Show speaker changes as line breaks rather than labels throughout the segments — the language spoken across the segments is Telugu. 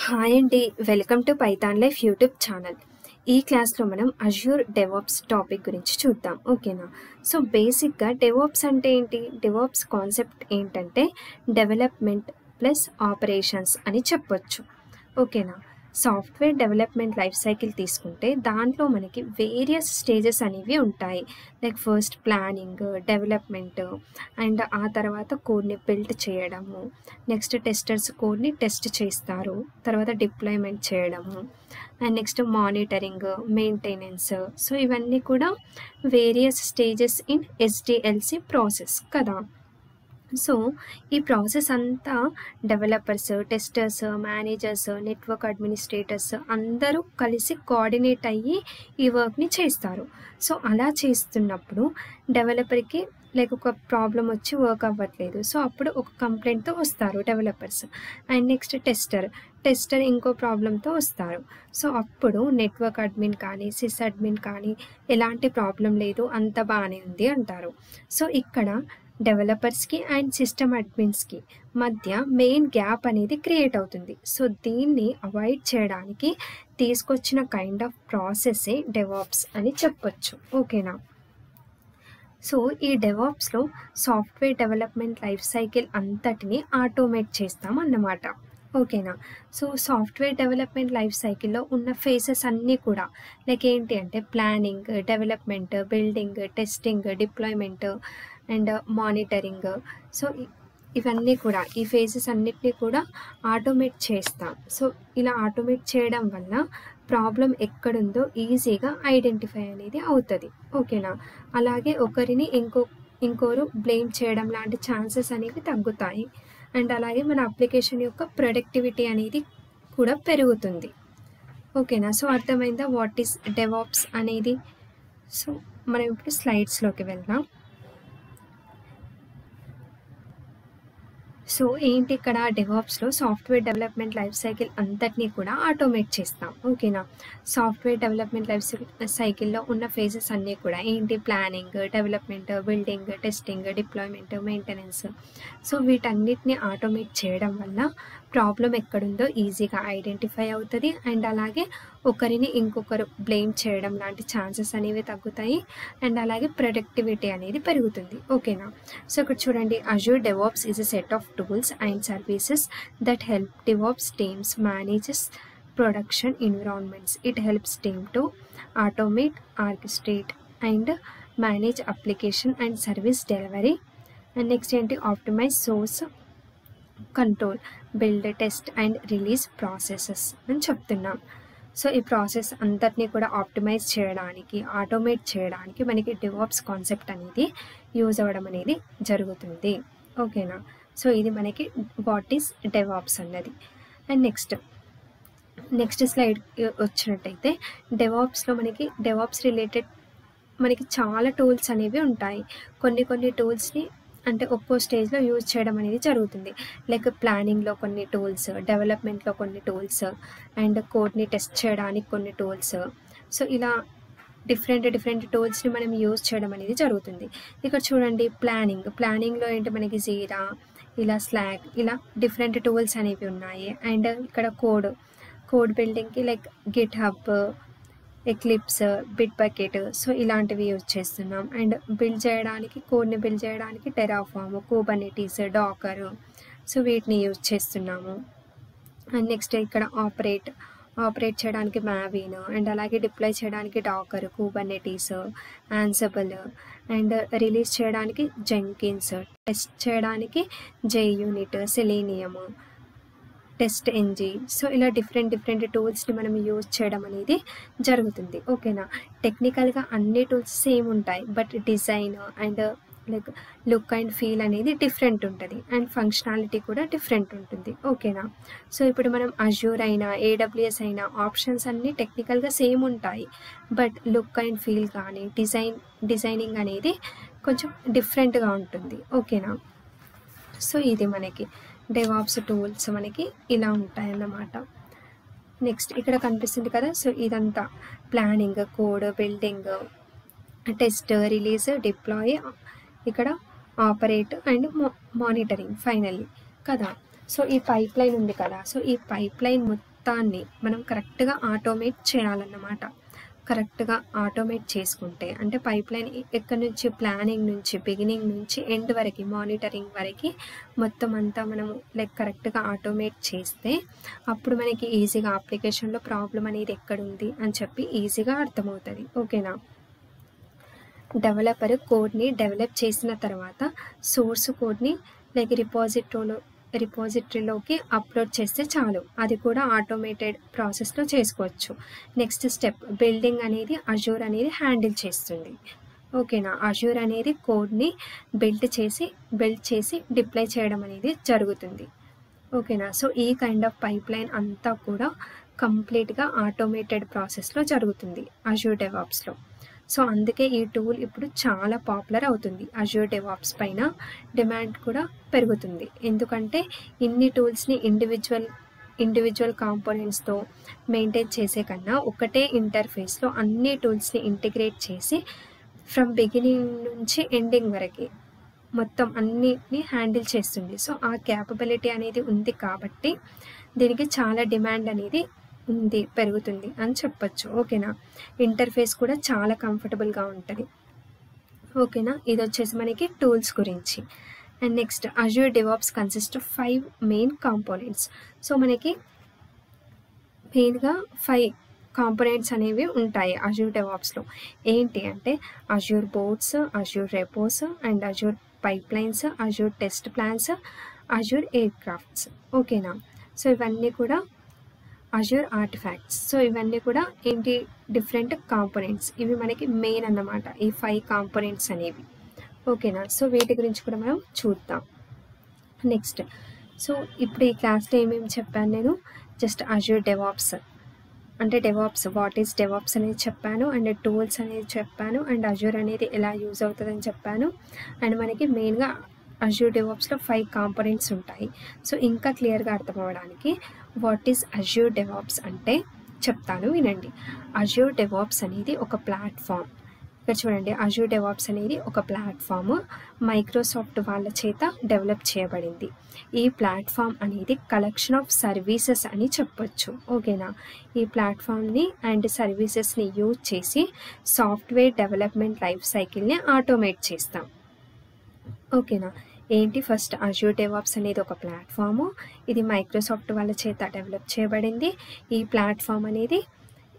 హాయ్ అండి, welcome to Python life YouTube channel. ఈ క్లాస్లో మనం అజ్యూర్ డెవాప్స్ టాపిక్ గురించి చూద్దాం. ఓకేనా? సో బేసిక్గా డెవాప్స్ అంటే ఏంటి? డెవాప్స్ కాన్సెప్ట్ ఏంటంటే డెవలప్మెంట్ ప్లస్ ఆపరేషన్స్ అని చెప్పొచ్చు. ఓకేనా? సాఫ్ట్వేర్ డెవలప్మెంట్ లైఫ్ సైకిల్ తీసుకుంటే దాంట్లో మనకి వేరియస్ స్టేజెస్ అనేవి ఉంటాయి. Like first planning, development, and ఆ తర్వాత కోడ్ని బిల్డ్ చేయడము, నెక్స్ట్ టెస్టర్స్ కోడ్ని టెస్ట్ చేస్తారు, తర్వాత డిప్లాయ్మెంట్ చేయడము, and next monitoring, maintenance. So ఇవన్నీ కూడా various stages in SDLC process కదా. సో ఈ ప్రాసెస్ అంతా developers, testers, managers, network administrators అందరూ కలిసి కోఆర్డినేట్ అయ్యి ఈ వర్క్ని చేస్తారు. సో అలా చేస్తున్నప్పుడు డెవలపర్కి లైక్ ఒక ప్రాబ్లం వచ్చి వర్క్ అవ్వట్లేదు. సో అప్పుడు ఒక కంప్లైంట్తో వస్తారు డెవలపర్స్. అండ్ నెక్స్ట్ టెస్టర్ ఇంకో ప్రాబ్లంతో వస్తారు. సో అప్పుడు నెట్వర్క్ అడ్మిన్ కానీ సిస్ అడ్మిన్ కానీ ఎలాంటి ప్రాబ్లం లేదు, అంత బాగానే ఉంది అంటారు. సో ఇక్కడ డెవలపర్స్కి అండ్ సిస్టమ్ అడ్మిన్స్కి మధ్య మెయిన్ గ్యాప్ అనేది క్రియేట్ అవుతుంది. సో దీన్ని అవాయిడ్ చేయడానికి తీసుకొచ్చిన కైండ్ ఆఫ్ ప్రాసెస్సే డెవాప్స్ అని చెప్పొచ్చు. ఓకేనా? సో ఈ డెవాప్స్లో సాఫ్ట్వేర్ డెవలప్మెంట్ లైఫ్ సైకిల్ అంతటిని ఆటోమేట్ చేస్తాం అన్నమాట. ఓకేనా? సో సాఫ్ట్వేర్ డెవలప్మెంట్ లైఫ్ సైకిల్లో ఉన్న ఫేసెస్ అన్నీ కూడా లైక్ ఏంటి అంటే planning, development, building, testing, deployment and monitoring. So ఇవన్నీ కూడా ఈ ఫేసెస్ అన్నిటినీ కూడా ఆటోమేట్ చేస్తాం. సో ఇలా ఆటోమేట్ చేయడం వల్ల ప్రాబ్లం ఎక్కడుందో ఈజీగా ఐడెంటిఫై అనేది అవుతుంది. ఓకేనా? అలాగే ఒకరిని ఇంకోరు బ్లేమ్ చేయడం లాంటి ఛాన్సెస్ అనేవి తగ్గుతాయి. అండ్ అలాగే మన అప్లికేషన్ యొక్క ప్రొడక్టివిటీ అనేది కూడా పెరుగుతుంది. ఓకేనా? సో అర్థమైందా వాట్ ఈస్ డెవాప్స్ అనేది? సో మనం ఇప్పుడు స్లైడ్స్లోకి వెళ్దాం. సో ఏంటి ఇక్కడ డెవాప్స్లో సాఫ్ట్వేర్ డెవలప్మెంట్ లైఫ్ సైకిల్ అంతటినీ కూడా ఆటోమేట్ చేస్తాం. ఓకేనా? సాఫ్ట్వేర్ డెవలప్మెంట్ లైఫ్ సైకిల్లో ఉన్న ఫేజెస్ అన్నీ కూడా ఏంటి? Planning, development, building, testing, deployment, maintenance. So వీటన్నిటిని ఆటోమేట్ చేయడం వల్ల ప్రాబ్లం ఎక్కడుందో ఈజీగా ఐడెంటిఫై అవుతుంది. అండ్ అలాగే ఒకరిని ఇంకొకరు బ్లేమ్ చేయడం లాంటి ఛాన్సెస్ అనేవి తగ్గుతాయి. అండ్ అలాగే ప్రొడక్టివిటీ అనేది పెరుగుతుంది. ఓకేనా? సో ఇక్కడ చూడండి, Azure DevOps is a set of tools and services that help DevOps teams manages production environments. It helps team to automate, orchestrate and manage application and service delivery. And next ఏంటి? optimize source control, build, test and release processes అని చెప్తున్నాం. సో ఈ ప్రాసెస్ అంతటినీ కూడా ఆప్టిమైజ్ చేయడానికి, ఆటోమేట్ చేయడానికి మనకి డెవాప్స్ కాన్సెప్ట్ అనేది యూజ్ అవ్వడం అనేది జరుగుతుంది. ఓకేనా? సో ఇది మనకి వాట్ ఈస్ డెవాప్స్ అన్నది. అండ్ నెక్స్ట్ స్లైడ్ వచ్చినట్టయితే డెవాప్స్లో మనకి డెవాప్స్ రిలేటెడ్ మనకి చాలా టూల్స్ అనేవి ఉంటాయి. కొన్ని టూల్స్ని అంటే ఒక్కో స్టేజ్లో యూజ్ చేయడం అనేది జరుగుతుంది. లైక్ ప్లానింగ్లో కొన్ని టూల్స్, డెవలప్మెంట్లో కొన్ని టూల్స్, అండ్ కోడ్ని టెస్ట్ చేయడానికి కొన్ని టూల్స్. సో ఇలా డిఫరెంట్ టూల్స్ని మనం యూజ్ చేయడం అనేది జరుగుతుంది. ఇక్కడ చూడండి, ప్లానింగ్లో ఏంటి మనకి జీరా, ఇలా స్లాక్, ఇలా డిఫరెంట్ టూల్స్ అనేవి ఉన్నాయి. అండ్ ఇక్కడ కోడ్ బిల్డింగ్కి like GitHub, Eclipse, Bitbucket, so ఇలాంటివి యూజ్ చేస్తున్నాం. అండ్ కోడ్ని బిల్డ్ చేయడానికి టెరాఫామ్, కుబర్నెటీస్, డాకర్, సో వీటిని యూజ్ చేస్తున్నాము. అండ్ నెక్స్ట్ ఇక్కడ ఆపరేట్ చేయడానికి మావిన్, అండ్ అలాగే డిప్లాయ్ చేయడానికి Docker, Kubernetes, Ansible, and release చేయడానికి జెంకిన్స్, టెస్ట్ చేయడానికి JUnit, Selenium, test NG. So ఇలా డిఫరెంట్ టూల్స్ని మనం యూజ్ చేయడం అనేది జరుగుతుంది. ఓకేనా? టెక్నికల్గా అన్ని టూల్స్ సేమ్ ఉంటాయి, but design and like look and feel అనేది డిఫరెంట్ ఉంటుంది. అండ్ ఫంక్షనాలిటీ కూడా డిఫరెంట్ ఉంటుంది. ఓకేనా? సో ఇప్పుడు మనం అజ్యూర్ అయినా AWS అయినా ఆప్షన్స్ అన్నీ టెక్నికల్గా సేమ్ ఉంటాయి, బట్ లుక్ అండ్ ఫీల్ కానీ డిజైనింగ్ అనేది కొంచెం డిఫరెంట్గా ఉంటుంది. ఓకేనా? సో ఇది మనకి డెవాప్స్ టూల్స్ మనకి ఇలా ఉంటాయన్నమాట. నెక్స్ట్ ఇక్కడ కనిపిస్తుంది కదా. సో ఇదంతా planning, code building, test, release, deploy, ఇక్కడ ఆపరేట్ అండ్ మానిటరింగ్ ఫైనల్లీ కదా. సో ఈ పైప్ లైన్ ఉంది కదా, సో ఈ పైప్ లైన్ మొత్తాన్ని మనం కరెక్ట్గా ఆటోమేట్ చేయాలన్నమాట. కరెక్ట్గా ఆటోమేట్ చేసుకుంటే అంటే పైప్ లైన్ ఎక్కడి నుంచి ప్లానింగ్ నుంచి బిగినింగ్ నుంచి ఎండ్ వరకు మానిటరింగ్ వరకు మొత్తం అంతా మనము లైక్ కరెక్ట్గా ఆటోమేట్ చేస్తే అప్పుడు మనకి ఈజీగా అప్లికేషన్లో ప్రాబ్లం అనేది ఎక్కడుంది అని చెప్పి ఈజీగా అర్థమవుతుంది. ఓకేనా. డెవలపర్ కోడ్ని డెవలప్ చేసిన తర్వాత సోర్స్ కోడ్ని లైక్ రిపాజిటరీలోకి అప్లోడ్ చేస్తే చాలు, అది కూడా ఆటోమేటెడ్ ప్రాసెస్లో చేసుకోవచ్చు. నెక్స్ట్ స్టెప్ బిల్డింగ్ అనేది అజూర్ అనేది హ్యాండిల్ చేస్తుంది. ఓకేనా. అజూర్ అనేది కోడ్ని బిల్డ్ చేసి డిప్లాయ్ చేయడం అనేది జరుగుతుంది. ఓకేనా. సో ఈ కైండ్ ఆఫ్ పైప్ లైన్ అంతా కూడా కంప్లీట్గా ఆటోమేటెడ్ ప్రాసెస్లో జరుగుతుంది అజూర్ డెవాప్స్లో. సో అందుకే ఈ టూల్ ఇప్పుడు చాలా పాపులర్ అవుతుంది. అజూర్ డెవాప్స్ పైన డిమాండ్ కూడా పెరుగుతుంది. ఎందుకంటే ఇన్ని టూల్స్ని ఇండివిజువల్ కాంపోనెంట్స్తో మెయింటైన్ చేసే కన్నా ఒకటే ఇంటర్ఫేస్లో అన్ని టూల్స్ని ఇంటిగ్రేట్ చేసి ఫ్రమ్ బిగినింగ్ నుంచి ఎండింగ్ వరకు మొత్తం అన్నిటిని హ్యాండిల్ చేస్తుంది. సో ఆ క్యాపబిలిటీ అనేది ఉంది కాబట్టి దీనికి చాలా డిమాండ్ అనేది ఉంది, పెరుగుతుంది అని చెప్పచ్చు. ఓకేనా. ఇంటర్ఫేస్ కూడా చాలా కంఫర్టబుల్గా ఉంటుంది. ఓకేనా. ఇది వచ్చేసి మనకి టూల్స్ గురించి. And next Azure DevOps consist of 5 main components. So మనకి మెయిన్గా 5 కాంపోనెంట్స్ అనేవి ఉంటాయి అజూర్ డెవాప్స్లో. ఏంటి అంటే Azure Boards, Azure Repos and Azure Pipelines, Azure Test Plans, Azure aircrafts. ఓకేనా. సో ఇవన్నీ కూడా అజూర్ ఆర్టిఫాక్ట్స్. సో ఇవన్నీ కూడా ఏంటి డిఫరెంట్ కాంపోనెంట్స్, ఇవి మనకి మెయిన్ అన్నమాట ఈ 5 కాంపోనెంట్స్ అనేవి. ఓకేనా. సో వీటి గురించి కూడా మనం చూద్దాం నెక్స్ట్. సో ఇప్పుడు ఈ క్లాస్లో ఏమేమి చెప్పాను నేను, జస్ట్ అజూర్ డెవాప్స్ అంటే డెవాప్స్ వాట్ ఈస్ డెవాప్స్ అనేది చెప్పాను, అండ్ టూల్స్ అనేది చెప్పాను, అండ్ అజూర్ అనేది ఎలా యూజ్ అవుతుందని చెప్పాను. అండ్ మనకి మెయిన్గా అజూర్ డెవాప్స్లో 5 కాంపోనెంట్స్ ఉంటాయి. సో ఇంకా క్లియర్గా అర్థం అవ్వడానికి వాట్ ఈజ్ అజూర్ డెవాప్స్ అంటే చెప్తాను, వినండి. అజూర్ డెవాప్స్ అనేది ఒక ప్లాట్ఫామ్. ఇక్కడ చూడండి, అజూర్ డెవాప్స్ అనేది ఒక ప్లాట్ఫామ్ మైక్రోసాఫ్ట్ వాళ్ళ చేత డెవలప్ చేయబడింది. ఈ ప్లాట్ఫామ్ అనేది కలెక్షన్ ఆఫ్ సర్వీసెస్ అని చెప్పొచ్చు. ఓకేనా. ఈ ప్లాట్ఫామ్ని అండ్ సర్వీసెస్ని యూజ్ చేసి సాఫ్ట్వేర్ డెవలప్మెంట్ లైఫ్ సైకిల్ని ఆటోమేట్ చేస్తాం. ఓకేనా. ఏంటి ఫస్ట్ అజూర్ డెవాప్స్ అనేది ఒక ప్లాట్ఫాము, ఇది మైక్రోసాఫ్ట్ వాళ్ళ చేత డెవలప్ చేయబడింది. ఈ ప్లాట్ఫామ్ అనేది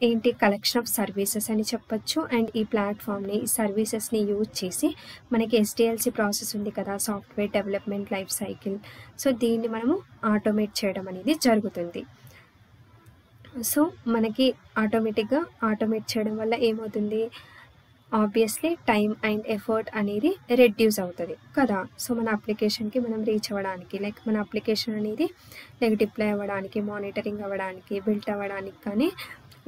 ఏంటి కలెక్షన్ ఆఫ్ సర్వీసెస్ అని చెప్పొచ్చు. అండ్ ఈ ప్లాట్ఫామ్ని ఈ సర్వీసెస్ని యూజ్ చేసి మనకి SDLC ప్రాసెస్ ఉంది కదా, software development life cycle. So దీన్ని మనము ఆటోమేట్ చేయడం అనేది జరుగుతుంది. సో మనకి ఆటోమేటిక్గా ఆటోమేట్ చేయడం వల్ల ఏమవుతుంది, ఆబ్వియస్లీ టైం అండ్ ఎఫర్ట్ అనేది రెడ్యూస్ అవుతుంది కదా. సో మన అప్లికేషన్కి మనం రీచ్ అవ్వడానికి లైక్ మన అప్లికేషన్ అనేది లైక్ డిప్లాయ్ అవ్వడానికి, మానిటరింగ్ అవ్వడానికి, బిల్ట్ అవ్వడానికి కానీ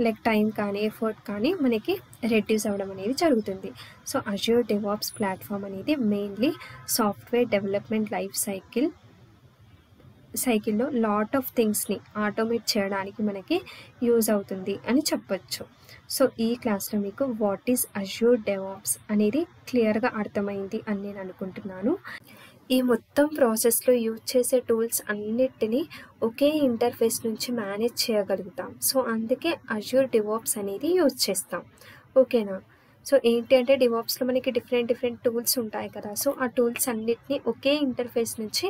లైక్ టైం కానీ ఎఫర్ట్ కానీ మనకి రెడ్యూస్ అవ్వడం అనేది జరుగుతుంది. సో అజూర్ డెవాప్స్ ప్లాట్ఫామ్ అనేది మెయిన్లీ సాఫ్ట్వేర్ డెవలప్మెంట్ లైఫ్ సైకిల్లో లాట్ ఆఫ్ థింగ్స్ని ఆటోమేట్ చేయడానికి మనకి యూజ్ అవుతుంది అని చెప్పొచ్చు. సో ఈ క్లాస్లో మీకు వాట్ ఈజ్ అజూర్ డెవాప్స్ అనేది క్లియర్గా అర్థమైంది అని నేను అనుకుంటున్నాను. ఈ మొత్తం ప్రాసెస్లో యూజ్ చేసే టూల్స్ అన్నిటినీ ఒకే ఇంటర్ఫేస్ నుంచి మేనేజ్ చేయగలుగుతాం. సో అందుకే అజూర్ డెవాప్స్ అనేది యూజ్ చేస్తాం. ఓకేనా. సో ఏంటి అంటే డివాప్స్లో మనకి డిఫరెంట్ టూల్స్ ఉంటాయి కదా. సో ఆ టూల్స్ అన్నిటినీ ఒకే ఇంటర్ఫేస్ నుంచి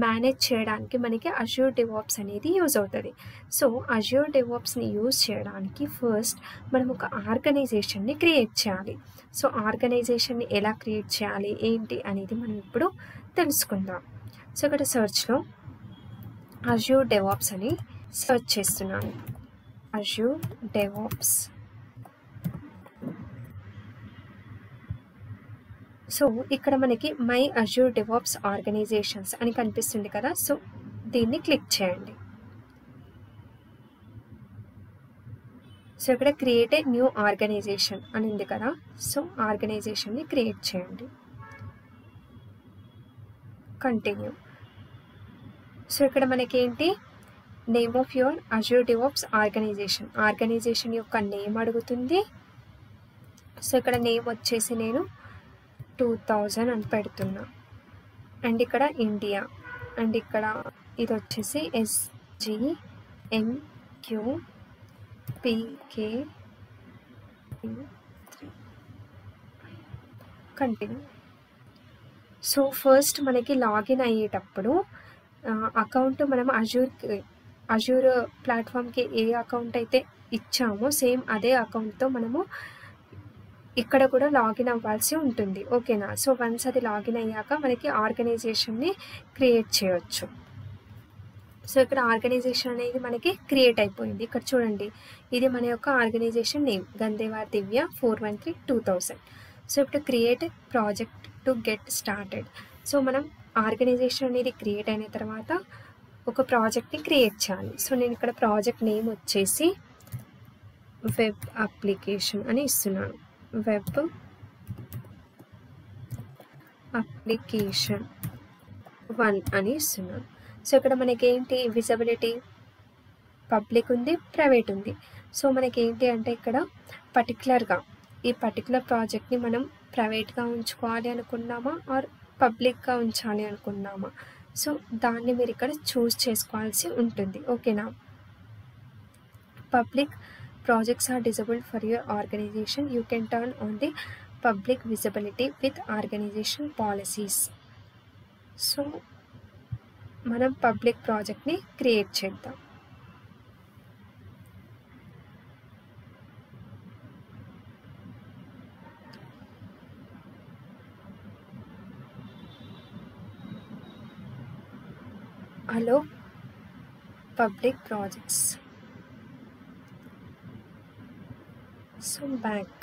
మేనేజ్ చేయడానికి మనకి అజూర్ డెవాప్స్ అనేది యూజ్ అవుతుంది. సో అజూర్ డెవాప్స్ని యూజ్ చేయడానికి ఫస్ట్ మనం ఒక ఆర్గనైజేషన్ని క్రియేట్ చేయాలి. సో ఆర్గనైజేషన్ని ఎలా క్రియేట్ చేయాలి ఏంటి అనేది మనం ఇప్పుడు తెలుసుకుందాం. సో ఇక్కడ సర్చ్లో అజూర్ డెవాప్స్ అని సర్చ్ చేస్తున్నాను. Azure DevOps. సో ఇక్కడ మనకి మై అజూర్ డెవాప్స్ ఆర్గనైజేషన్స్ అని కనిపిస్తుంది కదా. సో దీన్ని క్లిక్ చేయండి. సో ఇక్కడ క్రియేట్ ఏ న్యూ ఆర్గనైజేషన్ అని ఉంది కదా. సో ఆర్గనైజేషన్ని క్రియేట్ చేయండి. కంటిన్యూ. సో ఇక్కడ మనకేంటి name of your Azure DevOps organization యొక్క నేమ్ అడుగుతుంది. సో ఇక్కడ నేమ్ వచ్చేసి నేను 2000 అని పెడుతున్నా. అండ్ ఇక్కడ ఇండియా, అండ్ ఇక్కడ ఇది వచ్చేసి SGMQPK కంటిన్యూ. సో ఫస్ట్ మనకి లాగిన్ అయ్యేటప్పుడు అకౌంట్ మనం అజూర్ ప్లాట్ఫామ్కి ఏ అకౌంట్ అయితే ఇచ్చామో సేమ్ అదే అకౌంట్తో మనము ఇక్కడ కూడా లాగిన్ అవ్వాల్సి ఉంటుంది. ఓకేనా. సో వన్స్ అది లాగిన్ అయ్యాక మనకి ఆర్గనైజేషన్ని క్రియేట్ చేయొచ్చు. సో ఇక్కడ ఆర్గనైజేషన్ అనేది మనకి క్రియేట్ అయిపోయింది. ఇక్కడ చూడండి, ఇది మన యొక్క ఆర్గనైజేషన్ నేమ్ గంధేవార్ దివ్య 413-2000. సో ఇప్పుడు create project to get started. So మనం ఆర్గనైజేషన్ అనేది క్రియేట్ అయిన తర్వాత ఒక ప్రాజెక్ట్ని క్రియేట్ చేయాలి. సో నేను ఇక్కడ ప్రాజెక్ట్ నేమ్ వచ్చేసి వెబ్ అప్లికేషన్ అని ఇస్తున్నాను. వెబ్ అప్లికేషన్ 1 అని ఇస్తున్నాను. సో ఇక్కడ మనకేంటి విజిబిలిటీ పబ్లిక్ ఉంది, ప్రైవేట్ ఉంది. సో మనకేంటి అంటే ఇక్కడ పర్టికులర్గా ఈ పర్టికులర్ ప్రాజెక్ట్ని మనం ప్రైవేట్గా ఉంచుకోవాలి అనుకున్నామా ఆర్ పబ్లిక్గా ఉంచాలి అనుకున్నామా, సో దాన్ని మీరు ఇక్కడ చూస్ చేసుకోవాల్సి ఉంటుంది. ఓకేనా. Public projects are disabled for your organization. You can turn on the public visibility with organization policies. So మనం పబ్లిక్ ప్రాజెక్ట్ని క్రియేట్ చేద్దాం. Hello public projects. So back.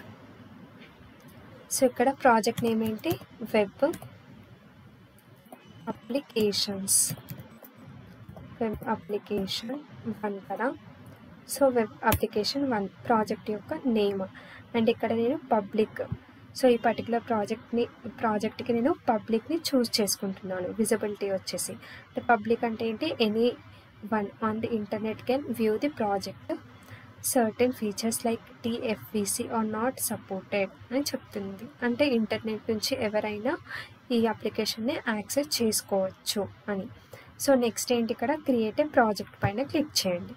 So ఇక్కడ ప్రాజెక్ట్ నేమ్ ఏంటి, వెబ్ అప్లికేషన్స్. వెబ్ అప్లికేషన్ 1 కదా. సో వెబ్ అప్లికేషన్ 1 ప్రాజెక్ట్ యొక్క నేమ్. అండ్ ఇక్కడ నేను పబ్లిక్, సో ఈ పర్టికులర్ ప్రాజెక్ట్కి నేను పబ్లిక్ని చూస్ చేసుకుంటున్నాను. విజిబిలిటీ వచ్చేసి అంటే పబ్లిక్ అంటే ఏంటి, anyone on the internet can view the project. Certain features like TFVC are not supported అని చెప్తుంది. అంటే ఇంటర్నెట్ నుంచి ఎవరైనా ఈ అప్లికేషన్ని యాక్సెస్ చేసుకోవచ్చు అని. సో నెక్స్ట్ ఏంటి, ఇక్కడ క్రియేట్ ఏ ప్రాజెక్ట్ పైన క్లిక్ చేయండి.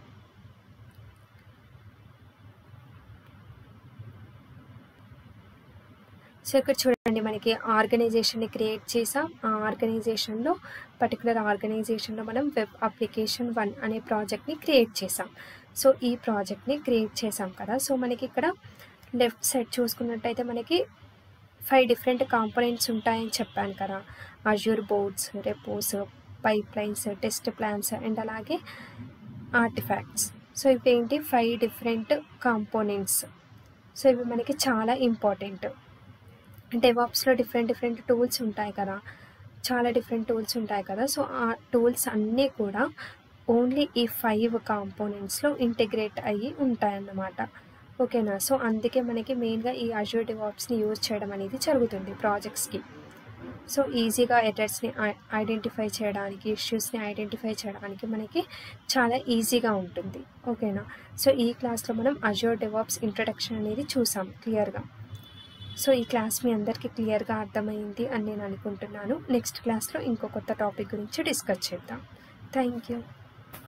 సో ఇక్కడ చూడండి, మనకి ఆర్గనైజేషన్ని క్రియేట్ చేసాం. ఆ ఆర్గనైజేషన్లో పర్టికులర్ ఆర్గనైజేషన్లో మనం వెబ్ అప్లికేషన్ 1 అనే ప్రాజెక్ట్ని క్రియేట్ చేసాం. సో ఈ ప్రాజెక్ట్ని క్రియేట్ చేసాం కదా. సో మనకి ఇక్కడ లెఫ్ట్ సైడ్ చూసుకున్నట్టయితే మనకి 5 డిఫరెంట్ కాంపోనెంట్స్ ఉంటాయని చెప్పాను కదా. Azure Boards, Repos, Pipelines, Test Plans and అలాగే ఆర్టిఫాక్ట్స్. సో ఇవి ఏంటి 5 డిఫరెంట్ కాంపోనెంట్స్. సో ఇవి మనకి చాలా ఇంపార్టెంట్. డెవాప్స్లో డిఫరెంట్ టూల్స్ ఉంటాయి కదా, చాలా డిఫరెంట్ టూల్స్ ఉంటాయి కదా. సో ఆ టూల్స్ అన్నీ కూడా ఓన్లీ ఈ 5 కాంపోనెంట్స్లో ఇంటిగ్రేట్ అయ్యి ఉంటాయన్నమాట. ఓకేనా. సో అందుకే మనకి మెయిన్గా ఈ అజూర్ డెవాప్స్ని యూజ్ చేయడం అనేది జరుగుతుంది ప్రాజెక్ట్స్కి. సో ఈజీగా ఎర్రర్స్ని ఐడెంటిఫై చేయడానికి, ఇష్యూస్ని ఐడెంటిఫై చేయడానికి మనకి చాలా ఈజీగా ఉంటుంది. ఓకేనా. సో ఈ క్లాస్లో మనం అజూర్ డెవాప్స్ ఇంట్రడక్షన్ అనేది చూసాం క్లియర్గా. సో ఈ క్లాస్ మీ అందరికీ క్లియర్గా అర్థమైంది అని నేను అనుకుంటున్నాను. నెక్స్ట్ క్లాస్లో ఇంకో కొత్త టాపిక్ గురించి డిస్కస్ చేద్దాం. Thank you.